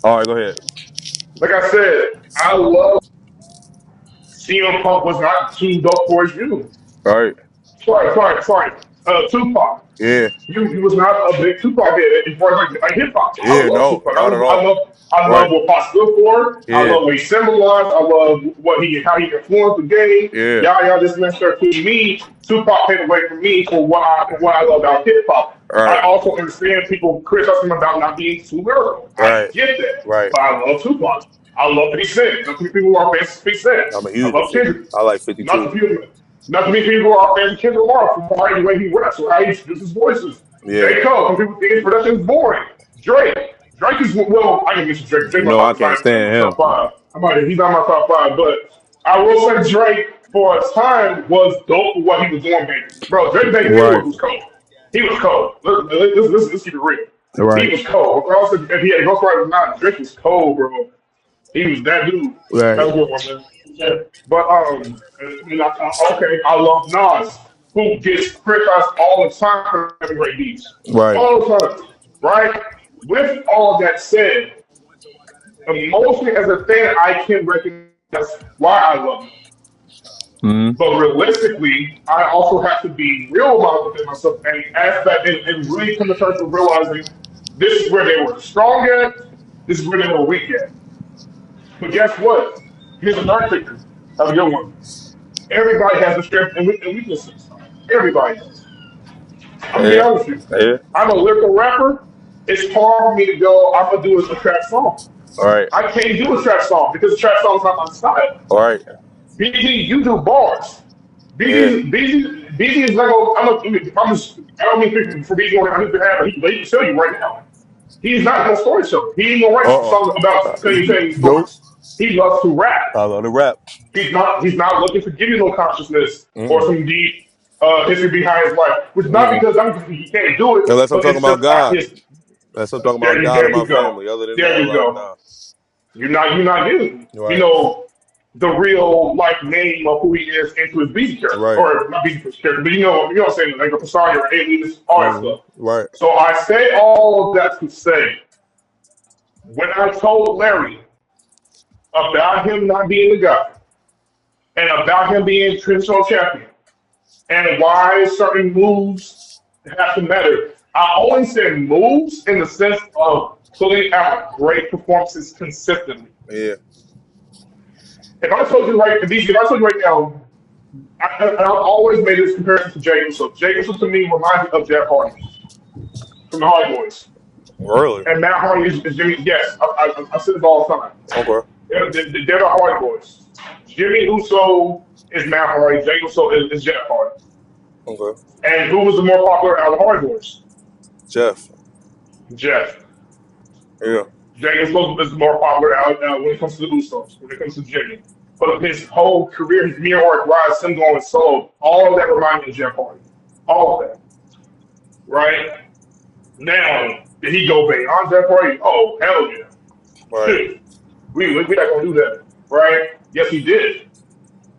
All right, go ahead. Like I said, I love CM Punk was not too dope for his view. All right. Sorry. Tupac. Yeah. You was not a big Tupac head as far as like hip hop. I Yeah. love No, Tupac. not at all. I love Right. what Pop stood for. I Yeah. love what he symbolized. I love what he how he influenced the game. Yeah. Y'all just messed up to me. Tupac paved the way for me for what I love about hip hop. All I right. also understand people criticize him about not being too lyrical. I Right. get that, Right. but I love Tupac. I love 50 Cent. Not too many people are fans of 50 Cent. I'm a I huge love 50. Kendrick. I like Not 52. too people. Not too many people are fans of Kendrick Lamar from the way he raps or how he uses his voices. Yeah. J. Cole, some people think his production is boring. Drake. Drake is well, I can mention Drake. Drake You know I is can't not in my stand top him. five. He's not my top five, but I will say Drake for a time was dope for what he was doing, baby. Bro, Drake back then Right. was cold. He was cold. Let's keep it real. He Right. was cold. Regardless if he had Ghost Rider or not, Drake was cold, bro. He was that dude. That Right. was a good one, man. Yeah. But okay, I love Nas, who gets criticized all the time for having great beats, Right. all the time, right? With all of that said, emotion as a thing I can recognize why I love him. Mm-hmm. But realistically, I also have to be real about within myself and ask that and really come to terms with realizing this is where they were strong at, this is where they were weak at. But guess what? Here's another picture. Have a good one. Everybody has a strength and weaknesses. Everybody does. I'm gonna be Yeah. honest with you. Yeah. I'm a lyrical rapper. It's hard for me to go. I'm gonna do a trap song. All right. I can't do a trap song because the trap song's not my style. All right. BG, you do bars. Yeah. BG is not gonna. I'm just. I don't mean for BG. I need to have. He can tell you right now. He's not gonna story tell. He ain't gonna write Uh-uh. songs about telling Nope. stories. He loves to rap. I love the rap. He's not looking to give you no consciousness or Mm-mm. some deep history behind his life. Which is not Mm-mm. because he can't do it, Unless I'm but talking it's about just not God. his. Unless I'm talking about God and There my you go. family. Other than There that, you like, go. nah. You're not getting Right. the real like name of who he is into his BZ character Right. or not BZ character, but you know what I'm saying, like a persona or alias, all that Mm-hmm. stuff. Right. So I say all of that to say when I told Larry about him not being the guy and about him being traditional champion and why certain moves have to matter. I only said moves in the sense of putting out great performances consistently. Yeah. If I told you right now, I've always made this comparison to Jay Uso. Jay Uso to me reminds me of Jeff Hardy from the Hardy Boys, Really? and Matt Hardy is Jimmy. Yes, I say this all the time. Okay. They're the Hardy Boys. Jimmy Uso is Matt Hardy. Jay Uso is Jeff Hardy. Okay. And who was the more popular out of the Hardy Boys? Jeff. Jeff. Yeah. Jay Uso is more popular out when it comes to the Usos, when it comes to Jimmy. But his whole career, his meteoric rise, him going solo, all of that reminds me of Jeff Hardy. All of that, right? Now, did he go beyond Jeff Hardy? Oh, hell yeah. Right. We not going to do that, right? Yes, he did.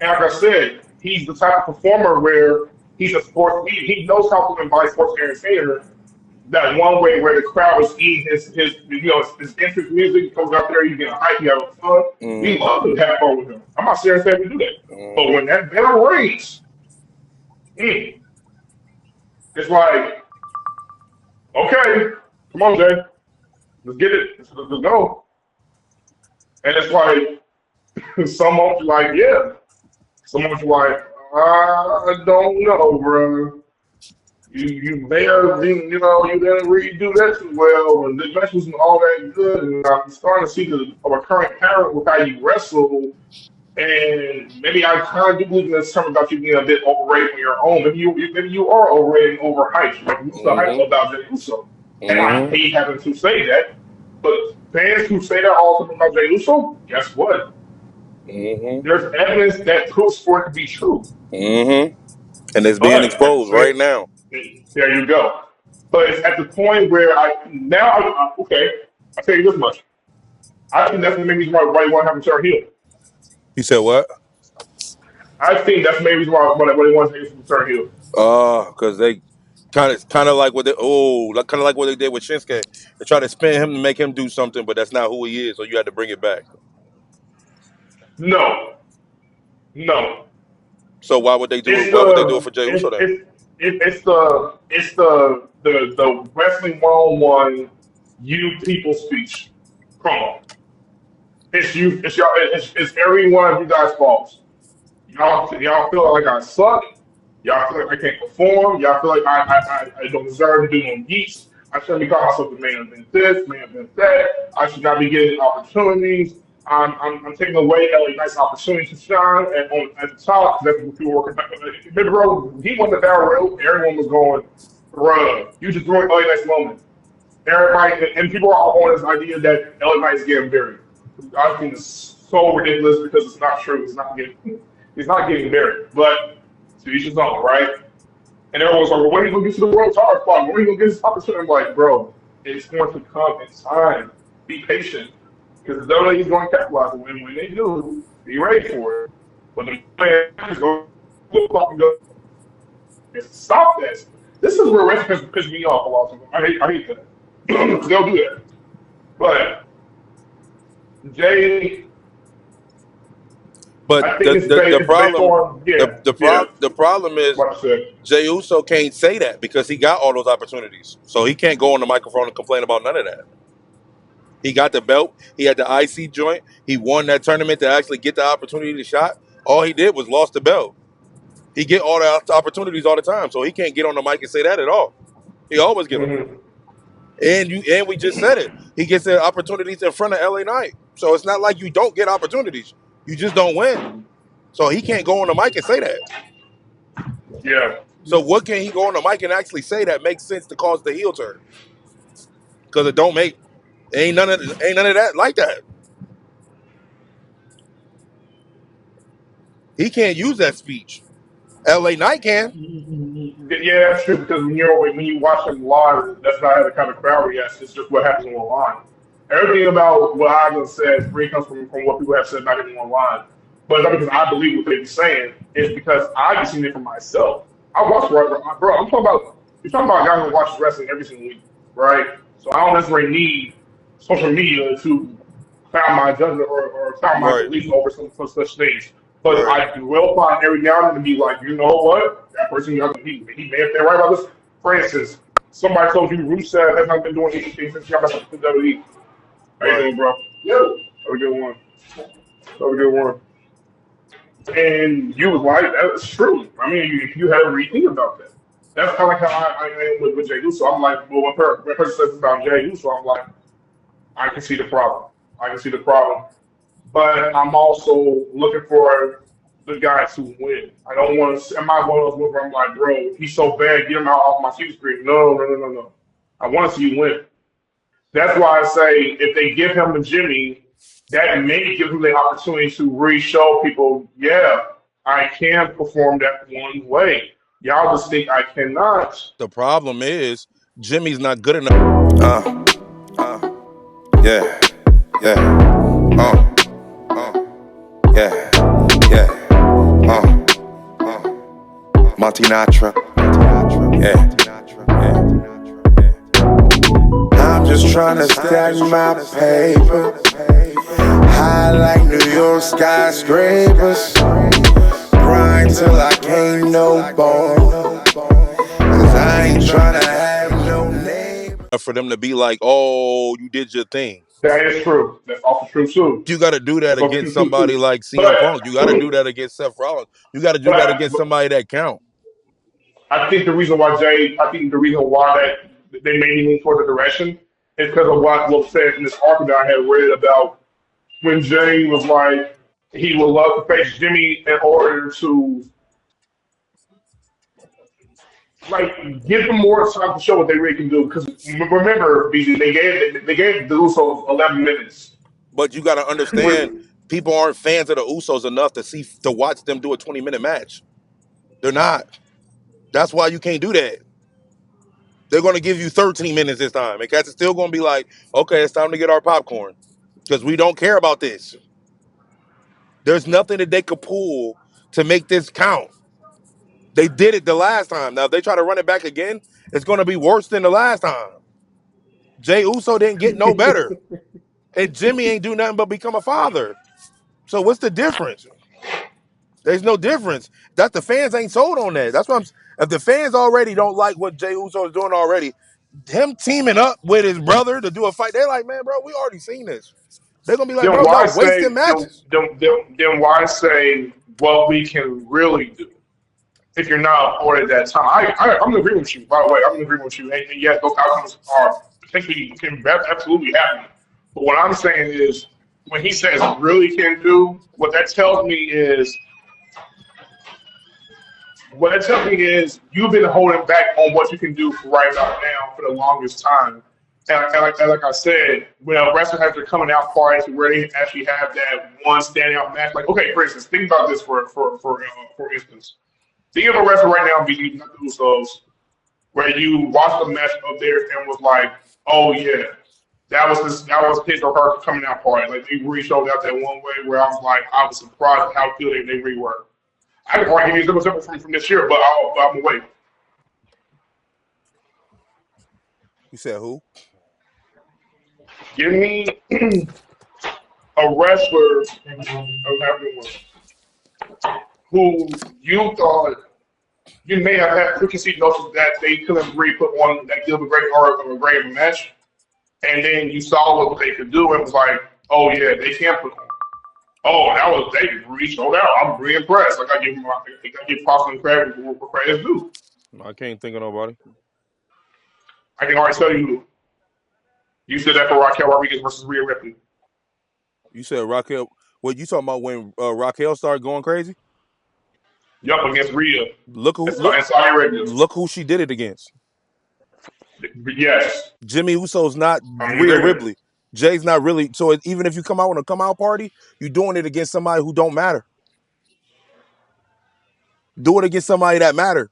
And like I said, he's the type of performer where he's a sports, he knows how to invite sports entertainer that one way where the crowd is eating his interest music. He comes out there, he's getting hype, he's having fun. We Mm-hmm. love to have fun with him. I'm not serious saying we do that. But Mm-hmm. when that bell rings, mm, it's like, okay, come on, Jay, let's get it, let's go. And it's like someone's like, yeah. Someone's like, I don't know, bro. You may have been, you didn't really do that too well, and the match wasn't all that good. And I'm starting to see a recurring pattern with how you wrestle. And maybe I kind of do believe in this term about you being a bit overrated on your own. Maybe you are overrated and overhyped. Like you still hype Mm-hmm. about Jey Uso. And I Mm-hmm. hate having to say that. But fans who say that all the time about Jey Uso, guess what? Mm-hmm. There's evidence that proves for it to be true. Mm-hmm. And it's being But at the exposed right same, now. there you go. But it's at the point where okay, I tell you this much. I think that's the main reason why you want to have him turn heel. You said what? I think that's the main reason why they want to have him turn heel. Because Kind of like what kind of like what they did with Shinsuke. They tried to spin him to make him do something, but that's not who he is. So you had to bring it back. No, no. So why would they do it? It's Why would they do it the for Jey Uso then? it's the wrestling 101 you people speech promo. It's you. It's y'all. It's every one of you guys' faults. Y'all feel like I suck. Y'all feel like I can't perform. Y'all feel like I don't deserve to do no geeks. I shouldn't be calling myself the man of this, man of that. I should not be getting opportunities. I'm taking away a nice opportunity to shine at the top. That's what people were. Remember, bro, he won the battle royal. Everyone was going, bruh, you just ruined a nice moment. Everybody and people are on this idea that LA Knight is getting buried. I think it's so ridiculous because it's not true. He's not getting buried. But to each his own, right? And everyone's like, well, when are you gonna get to the world title spot? When are you gonna get this opportunity? I'm like, bro, it's going to come in time. Be patient. Because the WWE is going to capitalize on it. When they do, be ready for it. But the man is going to flip flop and go, stop this. This is where wrestling pisses me off a lot of times. I hate that. They'll do that. But Jay, But I think it's based on the problem is what I said. Jey Uso can't say that because he got all those opportunities. So he can't go on the microphone and complain about none of that. He got the belt. He had the IC joint. He won that tournament to actually get the opportunity to shot. All he did was lost the belt. He get all the opportunities all the time, so he can't get on the mic and say that at all. He always get them. Mm-hmm. And we just said it. He gets the opportunities in front of LA Knight. So it's not like you don't get opportunities. You just don't win. So he can't go on the mic and say that. Yeah. So what can he go on the mic and actually say that makes sense to cause the heel turn? Because it don't make ain't none of that like that. He can't use that speech. LA Knight can. Yeah, that's true because when you watch them live, that's not how the kind of crowd reacts. It's just what happens online. Everything about what I just said really comes from what people have said about it online. But it's not because I believe what they're saying. It's because I've seen it for myself. I watch bro. I'm talking about you're talking about a guy who watches wrestling every single week, right? So I don't necessarily need social media to found my judgment or found my Right. belief over some such things. But Right. I will find every now and then to be like, you know what? That person, he may have been right about this. For instance, somebody told you Rusev has not been doing anything since he got back to the WWE. How you Right. doing, bro? Yeah. Have a good one. Have a good one. And you was like, that's true. I mean, if you had to rethink about that. That's kind of like how I am with Jay Uso. I'm like, well, when person says about Jay Uso, I'm like, I can see the problem. I can see the problem. But I'm also looking for the guys who win. I don't want to. Am I one of those ones where I'm like, bro, he's so bad, get him out off my TV screen? No, no, no, no, no. I want to see you win. That's why I say if they give him the Jimmy, that may give him the opportunity to re-show people, yeah, I can perform that one way. Y'all just think I cannot. The problem is Jimmy's not good enough. Yeah, yeah, yeah, yeah, Monty Natra, yeah, I'm just trying to stack my paper, high like New York skyscrapers, grind till I can't no more, cause I ain't trying to have no neighbor. For them to be like, oh, you did your thing. That is true. That's also true too. You got to do that That's also against true too. somebody like CM But Punk. You got to do that against Seth Rollins. You got to do that against but somebody that count. I think I think the reason why that they made me move toward the direction is because of what was said in this article that I had read about when Jay was like he would love to face Jimmy in order to like give them more time to show what they really can do. Because remember, BG, they gave the Usos 11 minutes. But you got to understand, people aren't fans of the Usos enough to watch them do a 20-minute match. They're not. That's why you can't do that. They're going to give you 13 minutes this time. And cats are still going to be like, okay, it's time to get our popcorn. Because we don't care about this. There's nothing that they could pull to make this count. They did it the last time. Now, if they try to run it back again it's going to be worse than the last time. Jey Uso didn't get no better, and Jimmy ain't do nothing but become a father. So what's the difference? There's no difference. That the fans ain't sold on that. That's what I'm. If the fans already don't like what Jey Uso is doing already, him teaming up with his brother to do a fight, they're like, man, bro, we already seen this. They're gonna be like, Then bro, why y'all say wasting matches. then why say what we can really do if you're not afforded that time? I'm in agreement with you. By the way, I'm in agreement with you. And yes, those outcomes are potentially can absolutely happen. But what I'm saying is, when he says really can do, what that tells me is you've been holding back on what you can do for right about now for the longest time. And like I said, when a wrestler has their coming out party to where they actually have that one standout match, like okay, for instance, think about this for instance. Think of a wrestler right now beating the Usos, where you watched the match up there and was like, oh yeah, that was his or her coming out party. Like they really showed out that one way where I was surprised at how good they really were. I can argue he's a little from this year, but I'm away. You said who? Give me a wrestler who you thought you may have had preconceived notions that they couldn't really put on that give a great or a great match, and then you saw what they could do and was like, oh yeah, they can put on. Oh, they really showed out. I'm really impressed. Like I give props and credit for credit is due. I can't think of nobody. I can already tell you who. You said that for Raquel Rodriguez versus Rhea Ripley. You said Raquel. What you talking about when Raquel started going crazy? Yup, against Rhea. Look who And Saudi Arabia. look who she did it against. Yes. Jimmy Uso's not I'm Rhea agreeing. Ripley. Jay's not really. So even if you come out on a come out party, you're doing it against somebody who don't matter. Do it against somebody that matter.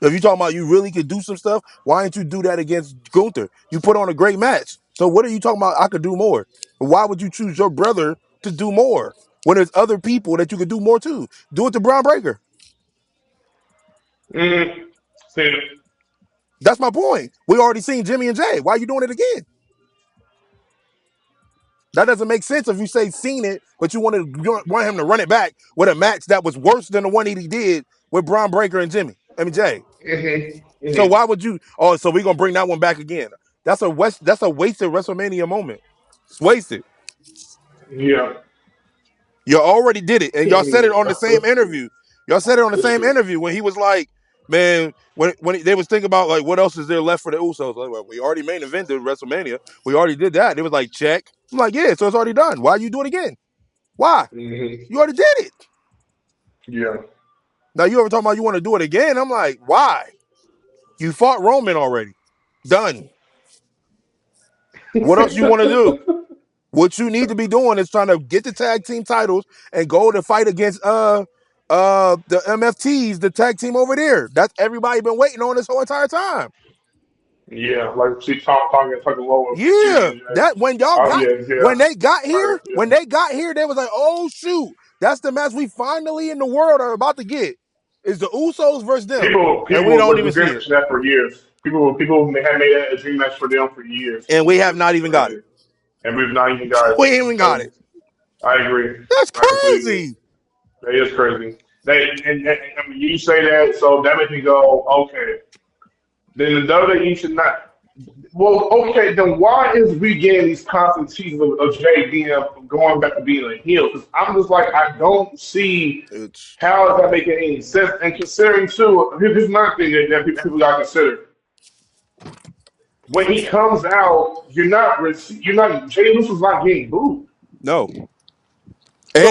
If you're talking about you really could do some stuff, why didn't you do that against Gunther? You put on a great match. So what are you talking about? I could do more. Why would you choose your brother to do more when there's other people that you could do more to? Do it to Braun Breaker. See, That's my point. We already seen Jimmy and Jay. Why are you doing it again? That doesn't make sense if you say seen it, but you want him to run it back with a match that was worse than the one he did with Braun Breaker and Jay. So why would you? Oh, so we're gonna bring that one back again? That's a wasted WrestleMania moment. It's wasted. Yeah. You already did it, and y'all said it on the same interview. Y'all said it on the same interview when he was like, "Man, when they was thinking about like what else is there left for the Usos? Like, well, we already main evented WrestleMania. We already did that." It was like, check. I'm like, yeah, so it's already done. Why you do it again? Why? You already did it. Yeah. Now you ever talking about you want to do it again? I'm like, why? You fought Roman already. Done. What else you want to do? What you need to be doing is trying to get the tag team titles and go to fight against the MFTs, the tag team over there. That's everybody been waiting on this whole entire time. Yeah, like see Tom and Tucker Lower. Yeah, that when y'all got when they got here, they was like, oh shoot, that's the match we finally in the world are about to get. Is the Usos versus them, and we People don't were even see dreaming it. that for years. People have made that a dream match for them for years. And we have not even got it. And we've not even got it. We ain't even got it. I agree. That's I completely crazy. agree. That is crazy. And I mean, you say that, so that makes me go, okay. Then the WWE should not. Well, okay, then why is we getting these constant teasers of JDM going back to being a heel? Because I'm just like, I don't see how is that making any sense. And considering too, here's another thing that people got to consider. When he comes out, Jay Uso's not getting booed. No. So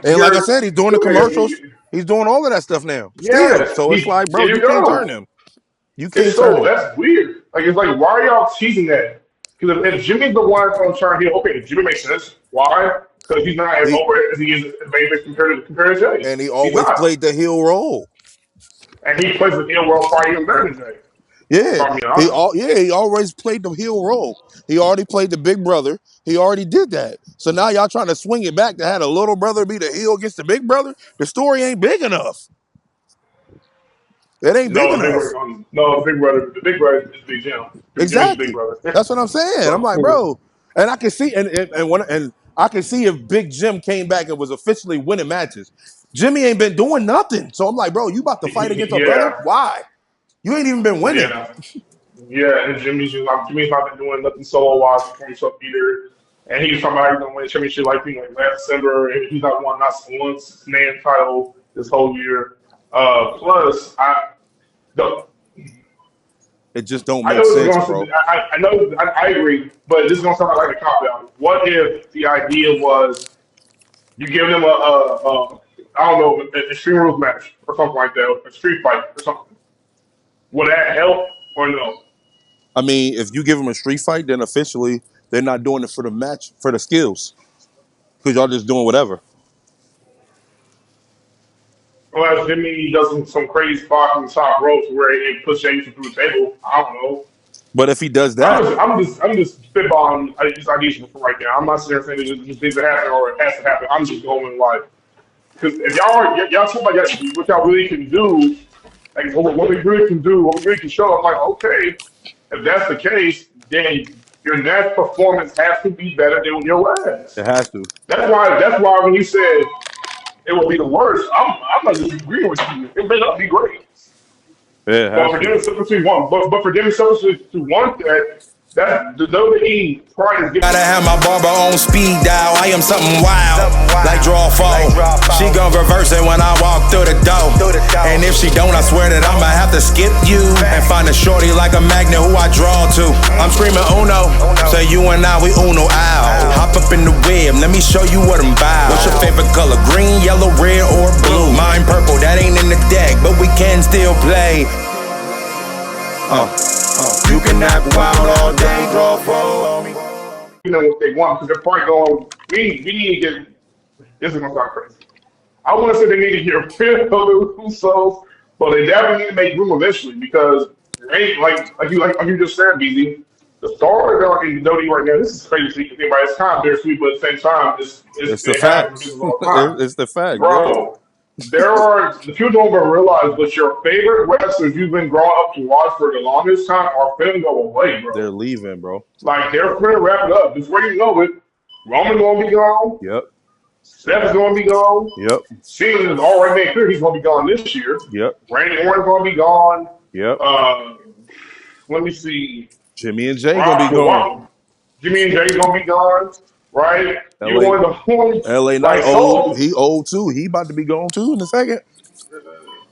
and like I said, he's doing the commercials. He's doing all of that stuff now. Yes, still. So it's like, bro, you can't turn him. You can't turn him. That's weird. Like it's like, why are y'all teasing that? Because if Jimmy's the one from turn heel, okay, Jimmy makes sense. Why? Because he's not as over as he is as Baby compared to Jay. And he always played the heel role. And he plays the heel role probably even better than Jay. Yeah, he always played the heel role. He already played the big brother. He already did that. So now y'all trying to swing it back to have a little brother be the heel against the big brother? The story ain't big enough. It ain't big No, the big enough. brother. No, the big brother. The big brother is Big Jim. Big Jimmy's the big Exactly. brother. That's what I'm saying. I'm like, So, bro, and I can see, and I can see if Big Jim came back and was officially winning matches. Jimmy ain't been doing nothing, so I'm like, bro, you about to fight against a brother? yeah, Why? You ain't even been winning. yeah, yeah. And Jimmy's not been doing nothing solo wise for himself either. And he was talking about how he's gonna win a championship like last December, and he's not won not one man title this whole year. Plus, the, It just don't I make know this is sense, going bro. to. I know. I agree, but this is going to sound like a cop out. What if the idea was you give them a I don't know, an extreme rules match or something like that, a street fight or something? Would that help or no? I mean, if you give them a street fight, then officially they're not doing it for the match, for the skills, because y'all just doing whatever. Unless Jimmy does some crazy spot on the top ropes where he puts James through the table. I don't know. But if he does that, I'm just spitballing these ideas for right now. I'm not sitting there saying it just needs to happen or it has to happen. I'm just going like, because if y'all talk about what y'all really can do, like what we really can do, what we really can show, I'm like, okay, if that's the case, then your next performance has to be better than your it last. has to. That's why when you said it will be the worst, I'm not disagreeing with you. It may not be great. Yeah, it But has for to. them to want, but for them to want that, that's the WWE pride is Gotta giving. have my barber on speed dial. I am something wild, like draw phone. She gon' reverse it when I walk through the door. And if she don't, I swear that I'ma have to skip you and find a shorty like a magnet who I draw to. I'm screaming Uno, so you and I we Uno out. Hop up in the web, let me show you what I'm about. What's your favorite color? Green, yellow, red, or blue? Mine purple, that ain't in the deck, but we can still play. You can act wild all day, draw phone. What they want because they're probably going. We need to get. This is gonna sound crazy. I want to say they need to get rid of the Usos, but they definitely need to make room eventually because they like you just said, BZ. The stars that are in the WWE right now. This is crazy to think about. It's kind of bittersweet, but at the same time, It's the it happens facts. because all the time. It's the facts, bro. Bro, there are the people don't even realize, but your favorite wrestlers you've been growing up to watch for the longest time are finna go away, They're bro. leaving, bro. Like they're finna wrap it up. Just where you know it. Roman gonna be gone. Yep. Steph's gonna be gone. Yep. Cena's is already made clear he's gonna be gone this year. Yep. Randy Orton's gonna be gone. Yep. Uh, let me see. Jimmy and Jay gonna be Rock, gone. Rock, Jimmy and Jay's gonna be gone, right? You LA want the whole LA Knight like old. so. He old too. He about to be gone too in a second.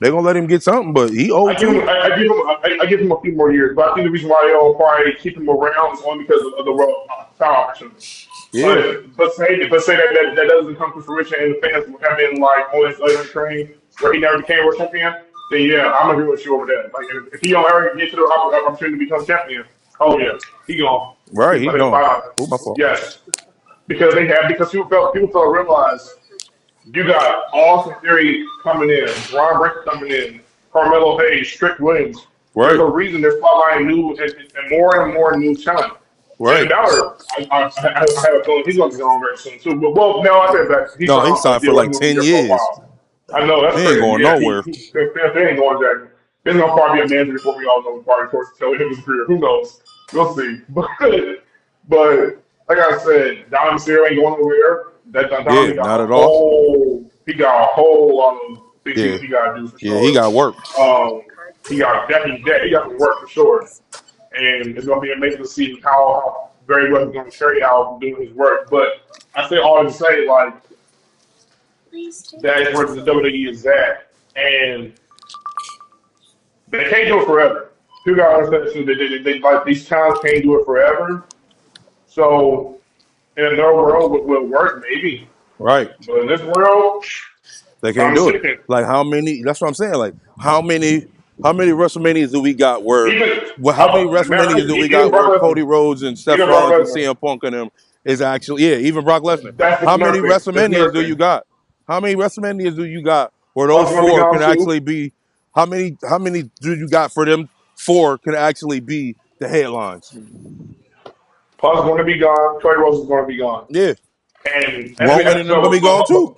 They gonna let him get something, but he old too. I give him a few more years, but I think the reason why they don't probably keep him around is only because of the power opportunity. Yeah. But say that doesn't come to fruition and the fans have been like on his other train where he never became world champion, then yeah, I'm agree with you over there. Like if he don't ever get to the opportunity to become champion, oh yeah, he gone. Right, he But if gone. Oh, my fault. yes, because people felt realize you got Austin Theory coming in, Ron Breaker coming in, Carmelo Hayes, Strick Williams. There's Right. a reason they're spotlighting new and more new talent. Right. And Ballard, I have a feeling he's going to be gone very soon too. But well, no, I take it back. No, he signed for deal with like him 10 here for a years. while. I know that's He ain't crazy. going Yeah, nowhere. they ain't going Jack. He's going to probably be a manager before we all know the party course to tell him his career. Who knows? We'll see. But like I said, Dom Mysterio ain't going nowhere. That Dom Yeah, not at all. he got a whole lot of things Yeah. he got to do for Yeah, he sure. got work. He got he got some work for sure, and it's going to be amazing to see how very well he's going to carry out doing his work. But I say all to say like that is where the WWE is at, and they can't do it forever. You guys understand? They like these towns can't do it forever. So in another world will work maybe, Right. but in this world, They can't I'm do it. sitting. Like how many? That's what I'm saying. Like how many WrestleManias do we got where? Even Well, how many WrestleManias do we got where Brock Cody Lesnar, Rhodes and Seth even Brock Rollins and Lesnar. CM Punk and them is actually even Brock Lesnar. That's How another many thing. That's WrestleManias another do you thing. got? How many WrestleManias do you got where those Plus, gonna be four gone can too. actually be? How many do you got for them four can actually be the headlines? Plus, going to be gone. Cody Rhodes is going to be gone. Yeah, And Roman and them gonna be gone too.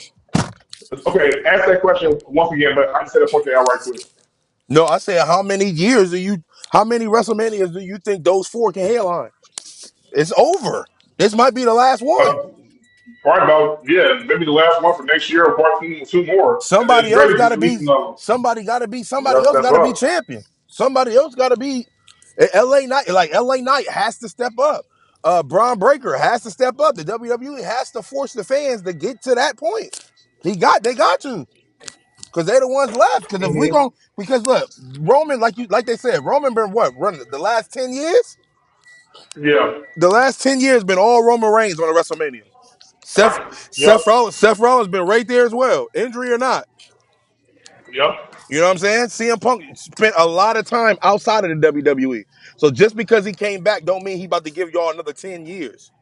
okay, ask that question once again, but I just said a point out right quick. No, I said how many WrestleManias do you think those 4 can headline? It's over. This might be the last one. Probably about, maybe the last one for next year or probably 2 more. And then Somebody it's else ready gotta to be release another. You somebody gotta else step gotta be up. champion. Somebody else gotta be LA Knight, like LA Knight has to step up. Braun Breaker has to step up. The WWE has to force the fans to get to that point. They got to. Because they're the ones left. Because if we Mm-hmm. gon' because look, Roman, like they said, Roman been what? Running the last 10 years? Yeah. The last 10 years been all Roman Reigns on a WrestleMania. Seth Yep. Seth Rollins been right there as well, injury or not. Yep. You know what I'm saying? CM Punk spent a lot of time outside of the WWE. So just because he came back don't mean he about to give y'all another 10 years.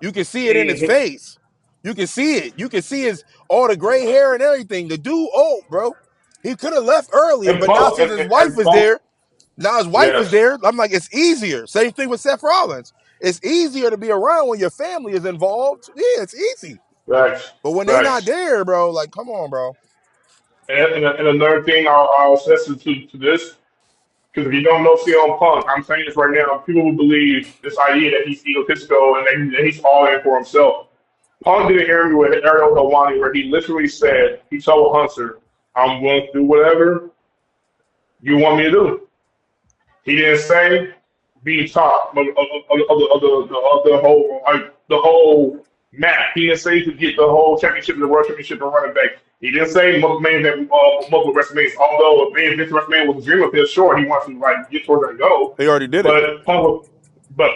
You can see it in his Mm-hmm. face. You can see it. You can see his all the gray hair and everything. The dude old, bro. He could have left earlier, And but now Punk, since his wife is Punk, there, yes. I'm like, it's easier. Same thing with Seth Rollins. It's easier to be around when your family is involved. Yeah, it's easy. Facts. But when they not Facts. there, bro, like, come on, bro. And another thing I'll assess to this, because if you don't know CM Punk, I'm saying this right now, people will believe this idea that he's egotistical and that he's all in for himself. Punk did an interview with Ariel Helwani where he literally said, he told Hunter, I'm willing to do whatever you want me to do. He didn't say be top of the whole the whole map. He didn't say to get the whole championship, the world championship, and running back. He didn't say man that multiple WrestleManias. Although man, Vince WrestleMania was a dream of his, sure he wants to like get towards that goal. He already did it. But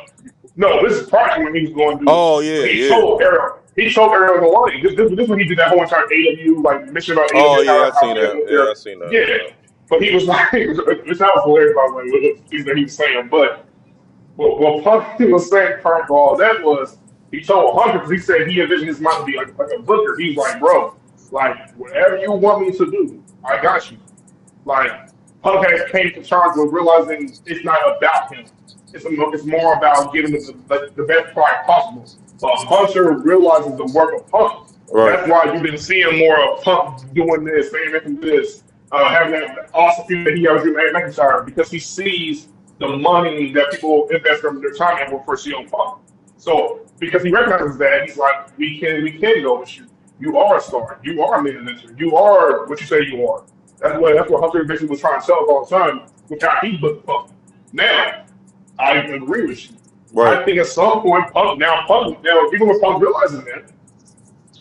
no, this is part when he was going to do. Oh yeah, He yeah. told Ariel. He told Ariel the line. This when he did that whole entire AW like mission about AW. Oh yeah, I How seen that. Yeah, I seen that. yeah. But he was like, which I was hilarious by the way, with the things that he was saying. But what Punk was saying part of all that was he told Hunter because he said he envisioned his mind to be like a booker. He's like, bro, like whatever you want me to do, I got you. Like Punk has came to terms with realizing it's not about him. It's more about getting the best product possible. But Hunter realizes the work of Punk. Right. That's why you've been seeing more of Punk doing this, making this, having that awesome feeling that he has with McIntyre because he sees the money that people invest from their time in for CM Punk. So because he recognizes that, he's like, we can go with you. You are a star. You are a main eventer. You are what you say you are. That's what Hunter basically was trying to tell us all the time with how he looked Punk. Now, I agree with you. Right. I think at some point, Punk, even with Punk realizing that,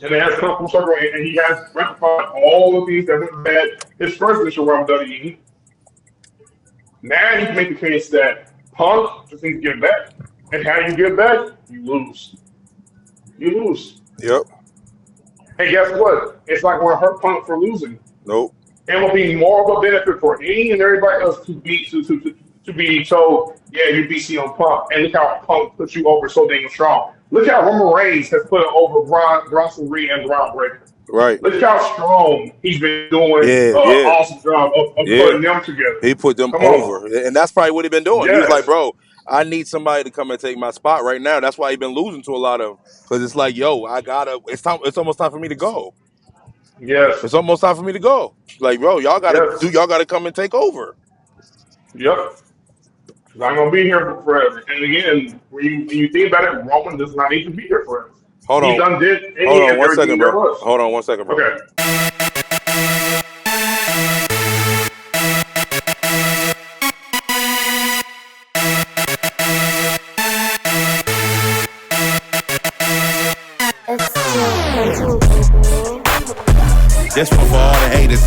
and it has come full circle, and he has rectified all of these that went bad his first initial run with WWE. Now you can make the case that Punk just needs to get back. And how you get back? You lose. You lose. Yep. And guess what? It's not going to hurt Punk for losing. Nope. It will be more of a benefit for any and everybody else to be told, yeah, you beat CM Punk. And look how Punk put you over so dang strong. Look how Roman Reigns has put it over Bronson Reed and Braun Breaker. Right. Look how strong he's been doing awesome job of putting them together. He put them over. And that's probably what he's been doing. Yes. He was like, bro, I need somebody to come and take my spot right now. That's why he's been losing to a lot of them. Because it's like, yo, it's almost time for me to go. Yes. It's almost time for me to go. Like, bro, y'all gotta come and take over. Yep. I'm gonna be here forever. And again, when you think about it, Roman does not need to be here forever. Hold on 1 second, bro. Hold on 1 second, bro. Okay. This one for all the haters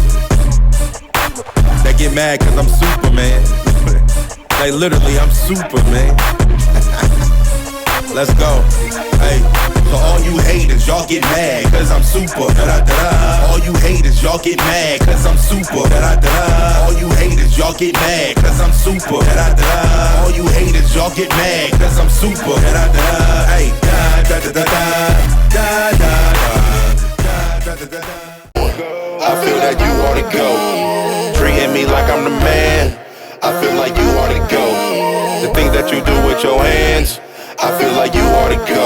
that get mad cause I'm Superman. Like literally, I'm Superman. Let's go. Hey, so all you haters, y'all get mad cause I'm super. Da-da-da-da. All you haters, y'all get mad cause I'm super. Da-da-da-da. All you haters, y'all get mad cause I'm super. Da-da-da-da. All you haters, y'all get mad cause I'm super. Da-da-da-da. Hey, da-da-da-da. Da-da-da-da. I feel that you ought to go. Treating me like I'm the man. I feel like you ought to go. The things that you do with your hands, I feel like you ought to go.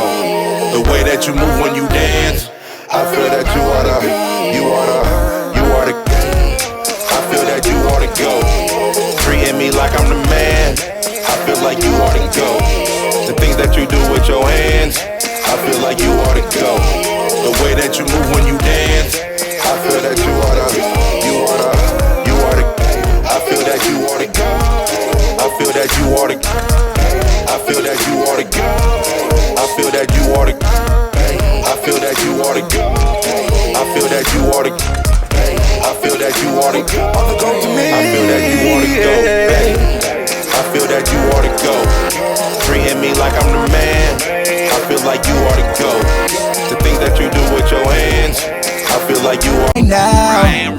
The way that you move when you dance, I feel that you ought to. I feel that you ought to go. Treating me like I'm the man, I feel like you ought to go. The things that you do with your hands, I feel like you ought to go. The way that you move when you dance, I feel that you ought to. I feel that you ought to go. I feel that you ought to go. I feel that you ought to go. I feel that you ought to go. I feel that you ought to go. I feel that you ought to go. I feel that you ought to go. I feel that you ought to go. I feel that you ought to go. Treating me like I'm the man, I feel like you ought to go. The things that you do with your hands, I feel like you ought to go.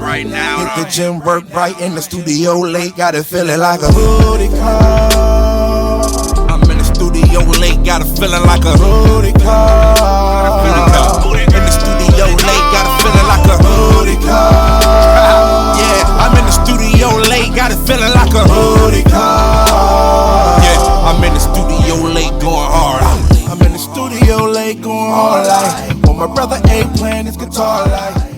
Right now. Hit the gym, work right in the studio late, got it feeling like a hoodie car. I'm in the studio late, got it feeling like a hoodie car. In the studio late, got it feeling like a hoodie car. Yeah, I'm in the studio late, got it feeling like a hoodie car. Yeah, I'm in the studio late going hard. I'm in the studio late going hard like when my brother ain't playing his guitar like.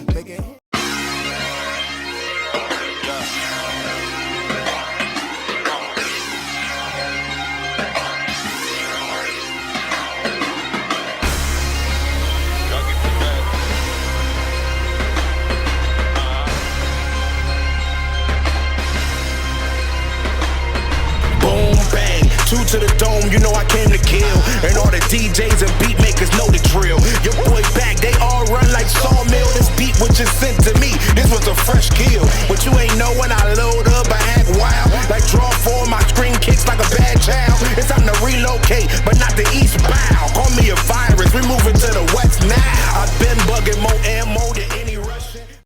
Two to the dome, you know I came to kill. And all the DJs and beat makers know the drill. Your boy back, they all run like sawmill. This beat was just sent to me, this was a fresh kill. But you ain't know when I load up, I act wild. Like draw four, my screen kicks like a bad child. It's time to relocate, but not